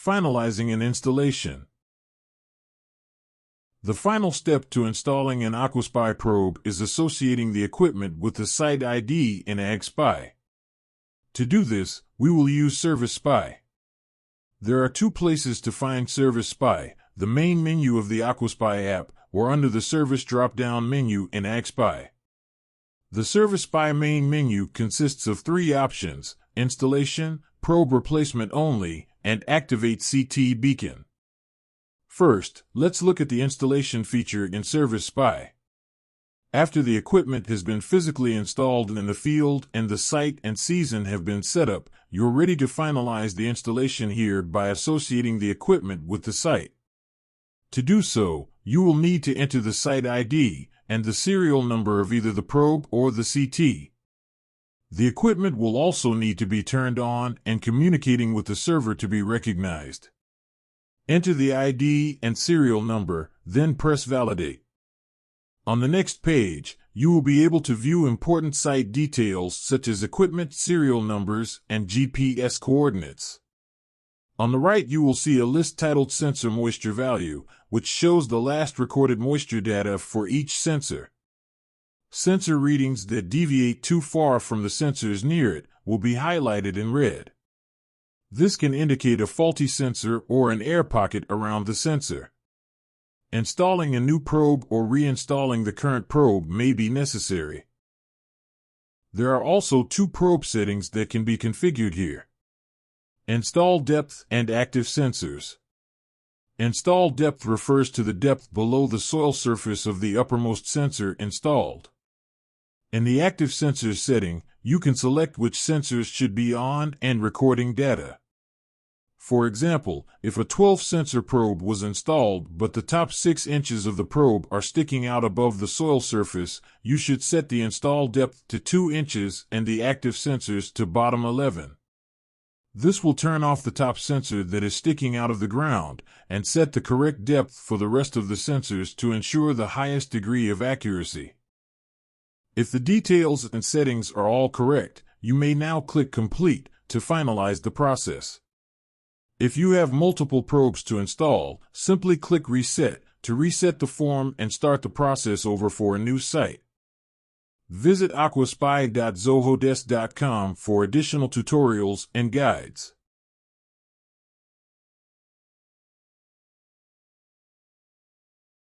Finalizing an installation. The final step to installing an ServiceSpy probe is associating the equipment with the site ID in ServiceSpy. To do this, we will use ServiceSpy. There are two places to find ServiceSpy: the main menu of the ServiceSpy app, or under the Service drop-down menu in ServiceSpy. The ServiceSpy main menu consists of three options: Installation, Probe Replacement Only, and Activate CT Beacon. First, let's look at the installation feature in ServiceSpy. After the equipment has been physically installed in the field and the site and season have been set up, you're ready to finalize the installation here by associating the equipment with the site. To do so, you will need to enter the site ID and the serial number of either the probe or the CT. The equipment will also need to be turned on and communicating with the server to be recognized. Enter the ID and serial number, then press Validate. On the next page, you will be able to view important site details such as equipment serial numbers and GPS coordinates. On the right, you will see a list titled Sensor Moisture Value, which shows the last recorded moisture data for each sensor. Sensor readings that deviate too far from the sensors near it will be highlighted in red. This can indicate a faulty sensor or an air pocket around the sensor. Installing a new probe or reinstalling the current probe may be necessary. There are also two probe settings that can be configured here: Install Depth and Active Sensors. Install depth refers to the depth below the soil surface of the uppermost sensor installed. In the Active Sensors setting, you can select which sensors should be on and recording data. For example, if a 12-sensor probe was installed but the top 6 inches of the probe are sticking out above the soil surface, you should set the install depth to 2 inches and the active sensors to bottom 11. This will turn off the top sensor that is sticking out of the ground and set the correct depth for the rest of the sensors to ensure the highest degree of accuracy. If the details and settings are all correct, you may now click Complete to finalize the process. If you have multiple probes to install, simply click Reset to reset the form and start the process over for a new site. Visit aquaspy.zohodesk.com for additional tutorials and guides.